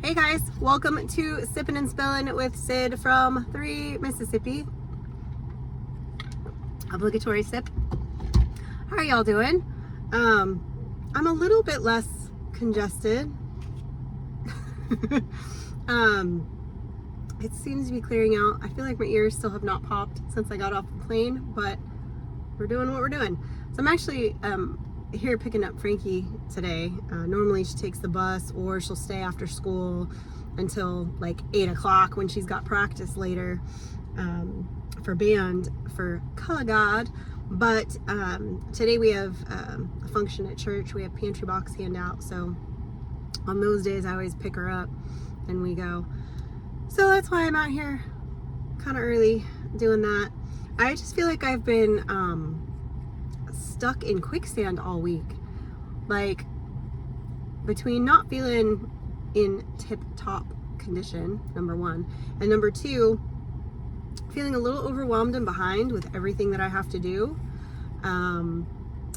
Hey guys, welcome to Sippin Spillin with Syd from 3 Mississippi. Obligatory sip. How are y'all doing? I'm a little bit less congested. It seems to be clearing out. I feel like my ears still have not popped since I got off the plane, but we're doing what we're doing. So I'm actually here picking up Frankie today. Normally she takes the bus or she'll stay after school until like 8 o'clock when she's got practice later for band for Color God. But today we have a function at church. We have pantry box handout, so on those days I always pick her up and we go. So that's why I'm out here kind of early doing that. I just feel like I've been stuck in quicksand all week. Like, between not feeling in tip-top condition, number one, and number two, feeling a little overwhelmed and behind with everything that I have to do. And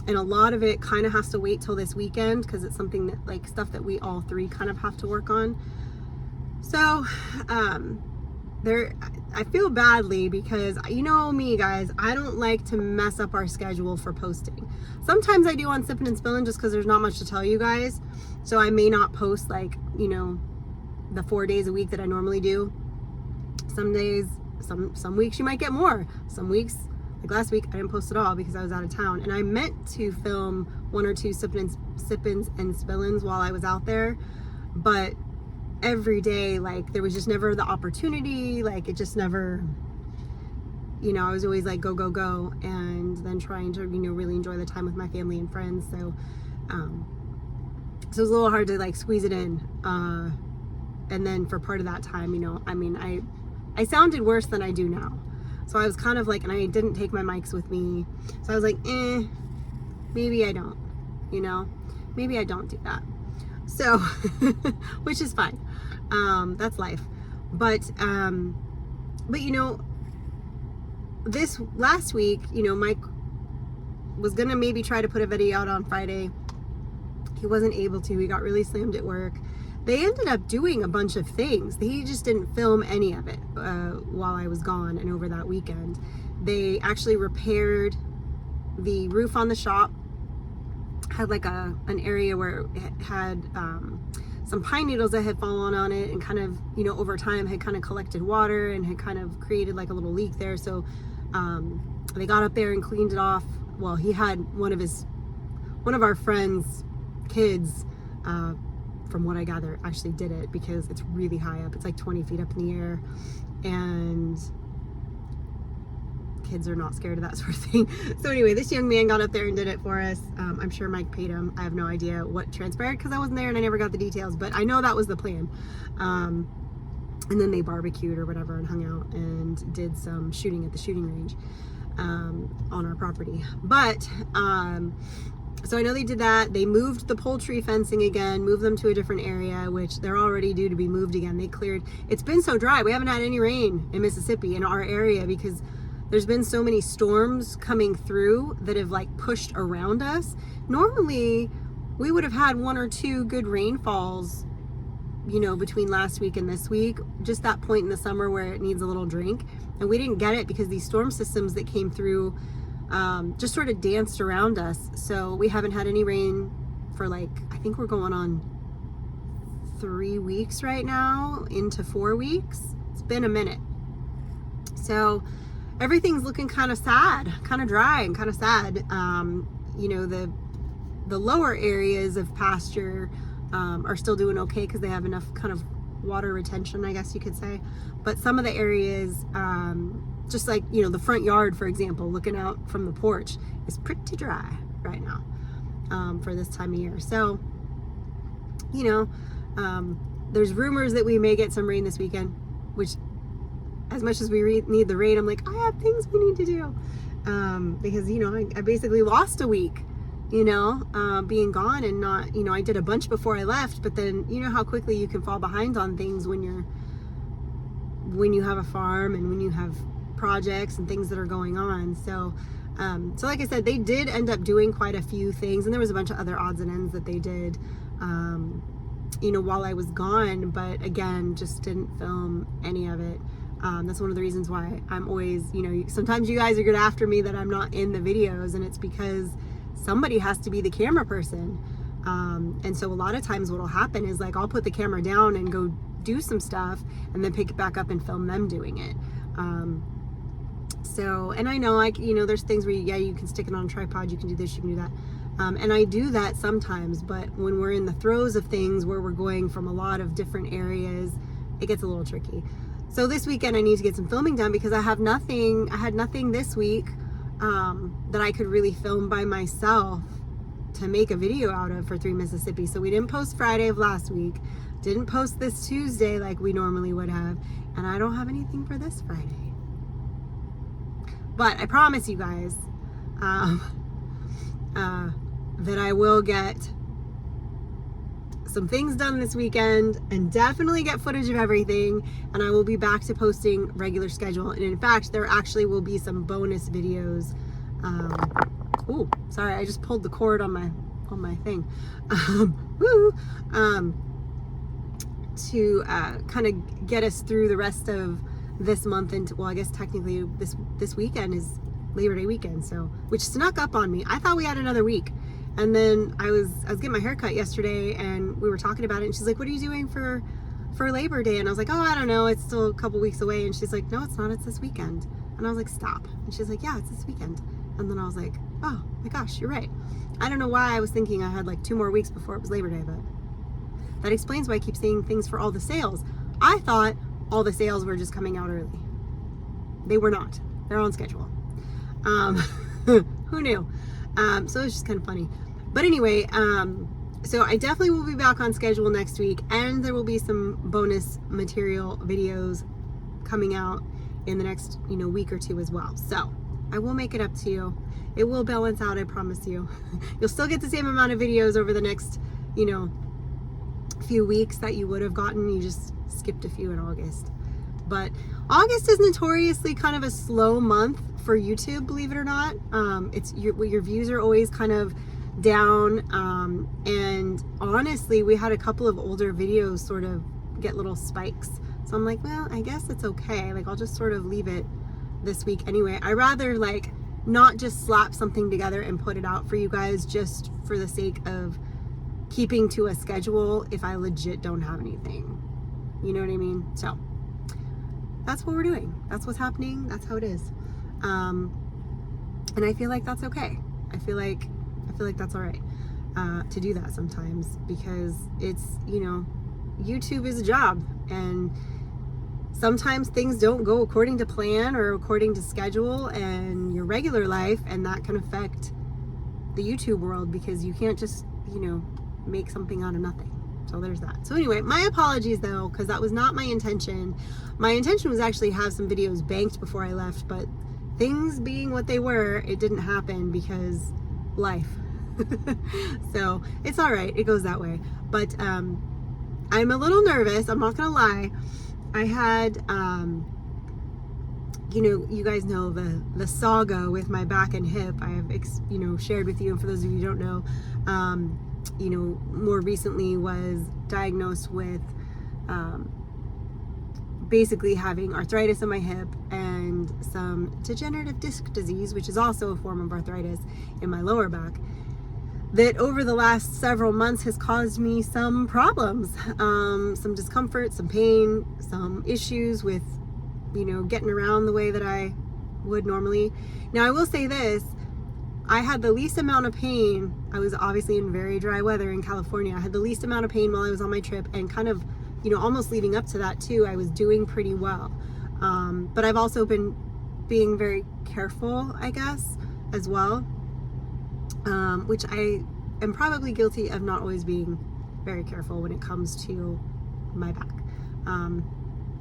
a lot of it kind of has to wait till this weekend because it's something that, like, stuff that we all three kind of have to work on. So, I feel badly because, you know me guys, I don't like to mess up our schedule for posting. Sometimes I do on Sippin Spillin just because there's not much to tell you guys. So I may not post, like, you know, the 4 days a week that I normally do. Some days, some weeks you might get more. Some weeks, like last week, I didn't post at all because I was out of town. And I meant to film 1 or 2 Sippins and Spillins while I was out there. But every day, like, there was just never the opportunity. Like, it just never, you know, I was always like go and then trying to, you know, really enjoy the time with my family and friends. So so it was a little hard to, like, squeeze it in. And then for part of that time, you know, I mean, I sounded worse than I do now. So I was kind of like, and I didn't take my mics with me. So I was like, maybe I don't, you know, maybe I don't do that. So, which is fine. That's life. But you know, this last week, you know, Mike was gonna maybe try to put a video out on Friday. He wasn't able to. He got really slammed at work. They ended up doing a bunch of things. He just didn't film any of it while I was gone and over that weekend. They actually repaired the roof on the shop. Had like an area where it had some pine needles that had fallen on it and kind of, you know, over time had kind of collected water and had kind of created like a little leak there. So they got up there and cleaned it off. Well, he had one of our friends' kids, from what I gather, actually did it because it's really high up. It's like 20 feet up in the air, and kids are not scared of that sort of thing. So anyway, this young man got up there and did it for us. I'm sure Mike paid him. I have no idea what transpired because I wasn't there and I never got the details, but I know that was the plan. And then they barbecued or whatever and hung out and did some shooting at the shooting range on our property. But so I know they did that. They moved the poultry fencing again, moved them to a different area, which they're already due to be moved again. They cleared. It's been so dry. We haven't had any rain in Mississippi in our area because there's been so many storms coming through that have, like, pushed around us. Normally, we would have had 1 or 2 good rainfalls, you know, between last week and this week. Just that point in the summer where it needs a little drink. And we didn't get it because these storm systems that came through just sort of danced around us. So we haven't had any rain for, like, I think we're going on 3 weeks right now, into 4 weeks. It's been a minute. So everything's looking kind of sad, kind of dry and kind of sad. You know, the lower areas of pasture are still doing okay because they have enough kind of water retention, I guess you could say. But some of the areas, just like, you know, the front yard, for example, looking out from the porch, is pretty dry right now for this time of year. So, you know, there's rumors that we may get some rain this weekend, which, as much as we need the rain, I'm like, I have things we need to do. Because, you know, I basically lost a week, you know, being gone and not, you know, I did a bunch before I left, but then, you know how quickly you can fall behind on things when you have a farm and when you have projects and things that are going on. So like I said, they did end up doing quite a few things, and there was a bunch of other odds and ends that they did while I was gone, but again, just didn't film any of it. That's one of the reasons why I'm always, sometimes you guys are good after me that I'm not in the videos, and it's because somebody has to be the camera person. And so a lot of times what'll happen is like, I'll put the camera down and go do some stuff and then pick it back up and film them doing it. And I know, like, there's things where you can stick it on a tripod, you can do this, you can do that. And I do that sometimes, but when we're in the throes of things where we're going from a lot of different areas, it gets a little tricky. So this weekend I need to get some filming done because I had nothing this week that I could really film by myself to make a video out of for 3 Mississippi. So we didn't post Friday of last week, didn't post this Tuesday like we normally would have, and I don't have anything for this Friday. But I promise you guys that I will get some things done this weekend and definitely get footage of everything, and I will be back to posting regular schedule. And in fact, there actually will be some bonus videos. Ooh, sorry, I just pulled the cord on my thing. To kind of get us through the rest of this month, and well, I guess technically this weekend is Labor Day weekend, so which snuck up on me. I thought we had another week, and then I was getting my hair cut yesterday, and we were talking about it, and she's like, "What are you doing for Labor Day?" And I was like, "Oh, I don't know. It's still a couple weeks away." And she's like, "No, it's not. It's this weekend." And I was like, "Stop." And she's like, "Yeah, it's this weekend." And then I was like, "Oh my gosh, you're right." I don't know why I was thinking I had like 2 more weeks before it was Labor Day, but that explains why I keep seeing things for all the sales. I thought all the sales were just coming out early. They were not. They're on schedule. Who knew? So it's just kind of funny. But anyway, so I definitely will be back on schedule next week, and there will be some bonus material videos coming out in the next, week or 2 as well. So I will make it up to you. It will balance out, I promise you. You'll still get the same amount of videos over the next, few weeks that you would have gotten. You just skipped a few in August. But August is notoriously kind of a slow month for YouTube, believe it or not. It's your views are always kind of down, and honestly, we had a couple of older videos sort of get little spikes. So I'm like, well, I guess it's okay. Like, I'll just sort of leave it this week anyway. I rather like not just slap something together and put it out for you guys just for the sake of keeping to a schedule if I legit don't have anything. You know what I mean? So that's what we're doing. That's what's happening. That's how it is. And I feel like that's okay. I feel like that's all right to do that sometimes, because it's, YouTube is a job, and sometimes things don't go according to plan or according to schedule and your regular life, and that can affect the YouTube world because you can't just, make something out of nothing. So there's that. So anyway, my apologies though, because that was not my intention. My intention was actually have some videos banked before I left, but things being what they were, it didn't happen because life. So it's all right. It goes that way. But I'm a little nervous. I'm not gonna lie. I had, you guys know the saga with my back and hip. I have, shared with you. And for those of you who don't know, more recently was diagnosed with basically having arthritis in my hip and some degenerative disc disease, which is also a form of arthritis in my lower back, that over the last several months has caused me some problems, some discomfort, some pain, some issues with, getting around the way that I would normally. Now, I will say this. I had the least amount of pain. I was obviously in very dry weather in California. I had the least amount of pain while I was on my trip, and kind of, almost leading up to that too, I was doing pretty well. But I've also been being very careful, I guess, as well, which I am probably guilty of not always being very careful when it comes to my back.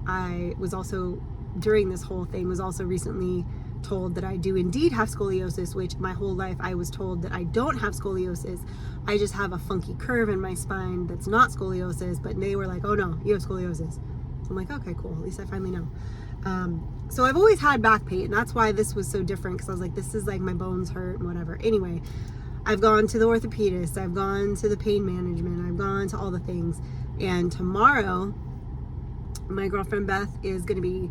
I was also, during this whole thing, was also recently told that I do indeed have scoliosis, which my whole life I was told that I don't have scoliosis. I just have a funky curve in my spine that's not scoliosis, but they were like, "Oh no, you have scoliosis." I'm like, okay, cool. At least I finally know. So I've always had back pain, and that's why this was so different, because I was like, this is like my bones hurt and whatever. Anyway, I've gone to the orthopedist, I've gone to the pain management, I've gone to all the things, And tomorrow, my girlfriend Beth is going to be,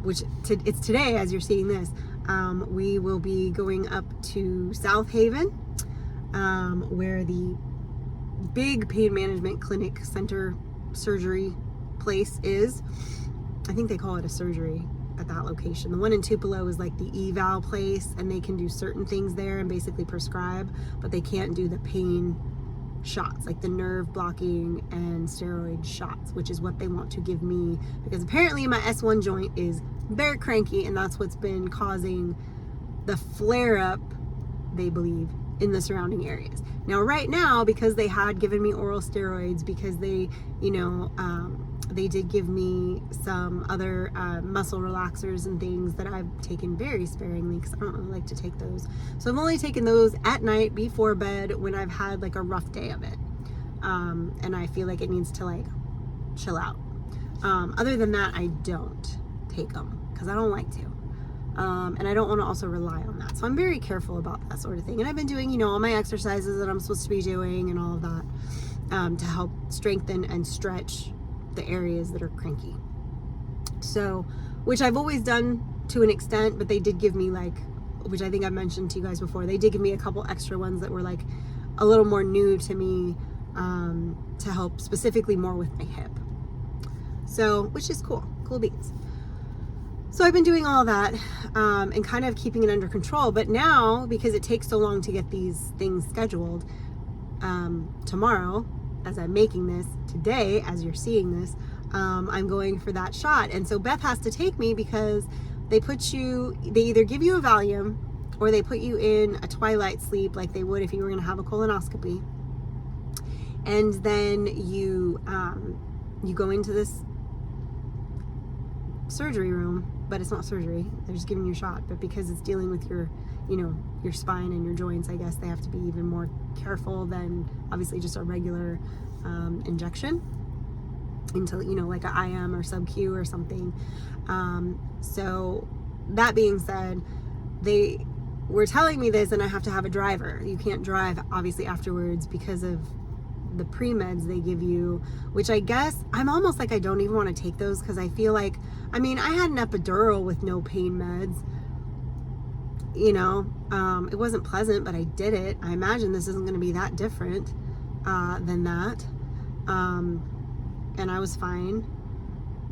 it's today as you're seeing this, we will be going up to South Haven, where the big pain management clinic center surgery place is. I think they call it a surgery at that location. The one in Tupelo is like the eval place, and they can do certain things there and basically prescribe, but they can't do the pain shots, like the nerve blocking and steroid shots, which is what they want to give me, because apparently my S1 joint is very cranky, and that's what's been causing the flare up, they believe, in the surrounding areas. Now right now, because they had given me oral steroids, because they, they did give me some other muscle relaxers and things that I've taken very sparingly, because I don't really like to take those. So I've only taken those at night before bed when I've had like a rough day of it. And I feel like it needs to like chill out. Other than that, I don't take them because I don't like to. And I don't want to also rely on that. So I'm very careful about that sort of thing. And I've been doing, all my exercises that I'm supposed to be doing and all of that to help strengthen and stretch the areas that are cranky. So, which I've always done to an extent, but they did give me like, which I think I've mentioned to you guys before, they did give me a couple extra ones that were like a little more new to me, to help specifically more with my hip. So, which is cool beans. So I've been doing all that, and kind of keeping it under control, but now, because it takes so long to get these things scheduled, tomorrow, as I'm making this, today, as you're seeing this, I'm going for that shot. And so Beth has to take me because they either give you a Valium or they put you in a twilight sleep like they would if you were going to have a colonoscopy. And then you go into this surgery room, but it's not surgery. They're just giving you a shot. But because it's dealing with your spine and your joints, I guess they have to be even more careful than obviously just a regular injection until, like an IM or sub-Q or something. So that being said, they were telling me this, and I have to have a driver. You can't drive, obviously, afterwards because of the pre-meds they give you, which I guess I'm almost like I don't even want to take those, because I feel like, I had an epidural with no pain meds. It wasn't pleasant, but I did it. I imagine this isn't going to be that different than that. And I was fine.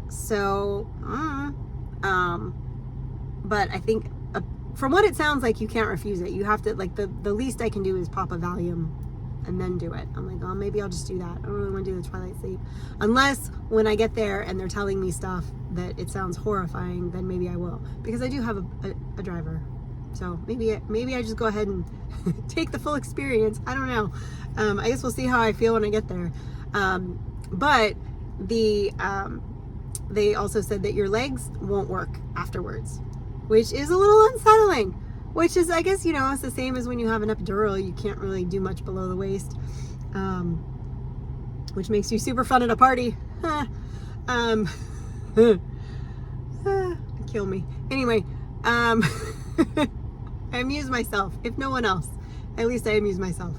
So, but I think from what it sounds like, you can't refuse it. You have to, like, the least I can do is pop a Valium and then do it. I'm like, oh, maybe I'll just do that. I don't really want to do the twilight sleep. Unless when I get there and they're telling me stuff that it sounds horrifying, then maybe I will. Because I do have a driver. So maybe I just go ahead and take the full experience. I don't know. I guess we'll see how I feel when I get there. But they also said that your legs won't work afterwards, which is a little unsettling. Which is, I guess, it's the same as when you have an epidural. You can't really do much below the waist, which makes you super fun at a party. Kill me. Anyway, I amuse myself, if no one else. At least I amuse myself.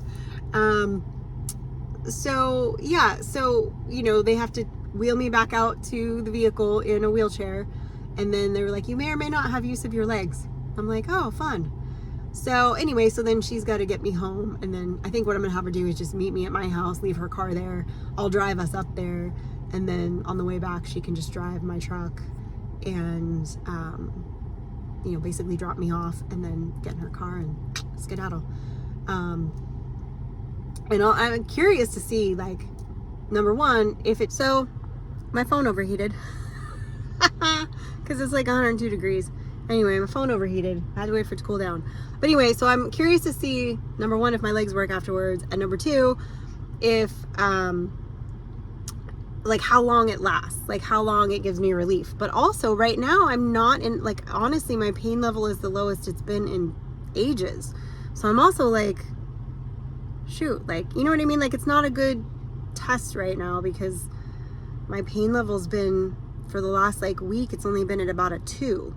So they have to wheel me back out to the vehicle in a wheelchair, and then they were like, you may or may not have use of your legs. I'm like, oh, fun. So anyway, so then she's got to get me home, and then I think what I'm gonna have her do is just meet me at my house, leave her car there, I'll drive us up there, and then on the way back she can just drive my truck and basically drop me off and then get in her car and skedaddle. And I'm curious to see, like, number one, so my phone overheated because it's like 102 degrees. Anyway, my phone overheated. I had to wait for it to cool down. But anyway, so I'm curious to see, number one, if my legs work afterwards, and number two, if like how long it lasts, like how long it gives me relief. But also right now I'm not in, like, honestly, my pain level is the lowest it's been in ages. So I'm also like, shoot, like, you know what I mean? Like, it's not a good test right now because my pain level's been, for the last like week, it's only been at about a 2.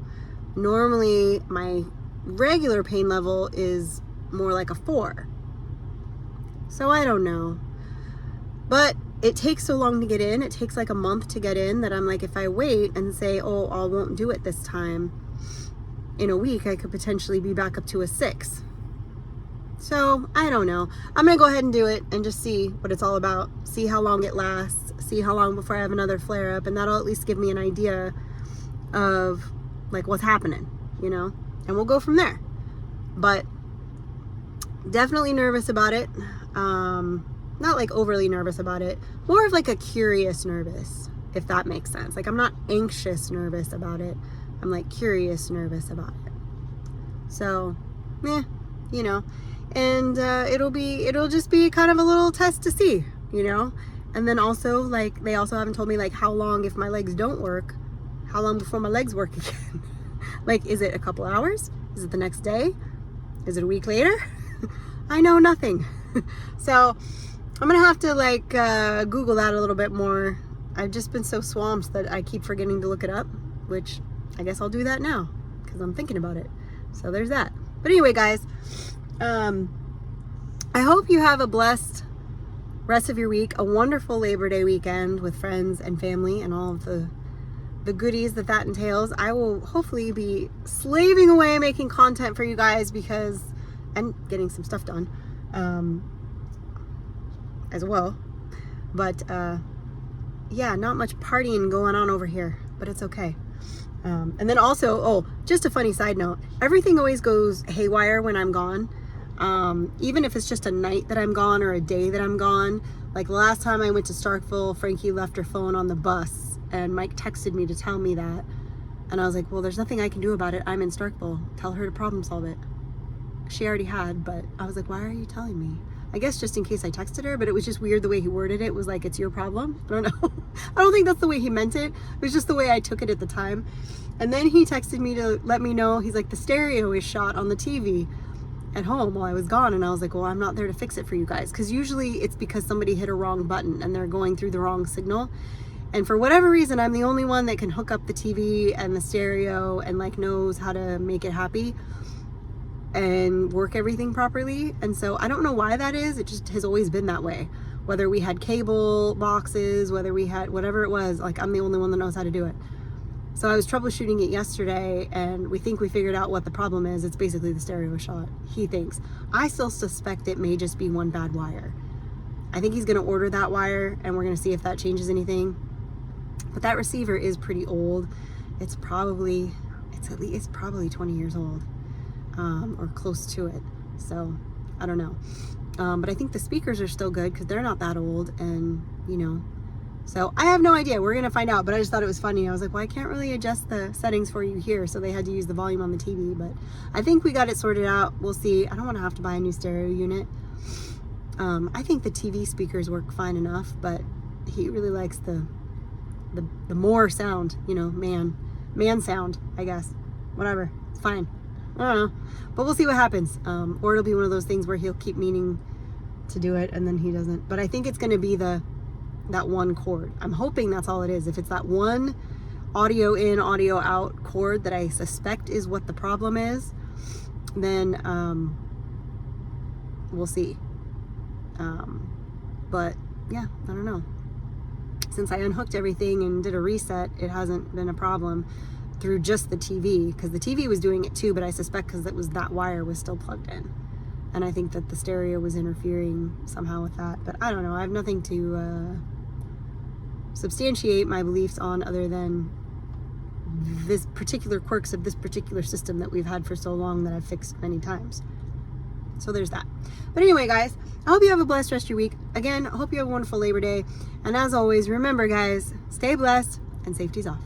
Normally my regular pain level is more like a 4. So I don't know. But it takes so long to get in. It takes like a month to get in that I'm like, if I wait and say, oh, I won't do it this time, in a week, I could potentially be back up to a 6. So I don't know. I'm going to go ahead and do it and just see what it's all about. See how long it lasts. See how long before I have another flare up. And that'll at least give me an idea of like what's happening, you know, and we'll go from there. But definitely nervous about it. Not like overly nervous about it, more of like a curious nervous, if that makes sense. Like I'm not anxious nervous about it. I'm like curious nervous about it. So, you know, and it'll just be kind of a little test to see, you know. And then also, like, they also haven't told me like how long, if my legs don't work, how long before my legs work again. Like, is it a couple hours? Is it the next day? Is it a week later? I know nothing. So I'm gonna have to like Google that a little bit more. I've just been so swamped that I keep forgetting to look it up, which I guess I'll do that now because I'm thinking about it. So there's that. But anyway, guys, I hope you have a blessed rest of your week, a wonderful Labor Day weekend with friends and family and all of the goodies that entails. I will hopefully be slaving away making content for you guys and getting some stuff done as well. But yeah, not much partying going on over here, but it's okay. And then also, just a funny side note, everything always goes haywire when I'm gone. Even if it's just a night that I'm gone or a day that I'm gone. Like the last time I went to Starkville, Frankie left her phone on the bus and Mike texted me to tell me that. And I was like, well, there's nothing I can do about it. I'm in Starkville. Tell her to problem solve it. She already had, but I was like, why are you telling me? I guess just in case I texted her, but it was just weird the way he worded it. It was like, it's your problem. I don't know. I don't think that's the way he meant it. It was just the way I took it at the time. And then he texted me to let me know, he's like, the stereo is shot on the TV at home while I was gone. And I was like, well, I'm not there to fix it for you guys. Because usually it's because somebody hit a wrong button and they're going through the wrong signal. And for whatever reason, I'm the only one that can hook up the TV and the stereo and like knows how to make it happy and work everything properly. And so I don't know why that is. It just has always been that way. Whether we had cable boxes, whether we had whatever it was, like I'm the only one that knows how to do it. So I was troubleshooting it yesterday and we think we figured out what the problem is. It's basically the stereo shot, he thinks. I still suspect it may just be one bad wire. I think he's gonna order that wire and we're gonna see if that changes anything. But that receiver is pretty old. It's probably 20 years old, or close to it. So I don't know. But I think the speakers are still good because they're not that old, and you know, so I have no idea. We're gonna find out, but I just thought it was funny. I was like, well, I can't really adjust the settings for you here, so they had to use the volume on the TV, but I think we got it sorted out. We'll see. I don't want to have to buy a new stereo unit. I think the TV speakers work fine enough, but he really likes the more sound, you know, man sound, I guess. Whatever, it's fine. I don't know, but we'll see what happens. Or it'll be one of those things where he'll keep meaning to do it and then he doesn't. But I think it's going to be that one cord. I'm hoping that's all it is. If it's that one audio in, audio out cord that I suspect is what the problem is, then we'll see. But yeah, I don't know. Since I unhooked everything and did a reset, it hasn't been a problem through just the TV, because the TV was doing it too, but I suspect because it was that wire was still plugged in. And I think that the stereo was interfering somehow with that. But I don't know. I have nothing to substantiate my beliefs on other than this particular quirks of this particular system that we've had for so long that I've fixed many times. So there's that. But anyway, guys, I hope you have a blessed rest of your week. Again, I hope you have a wonderful Labor Day. And as always, remember, guys, stay blessed and safety's off.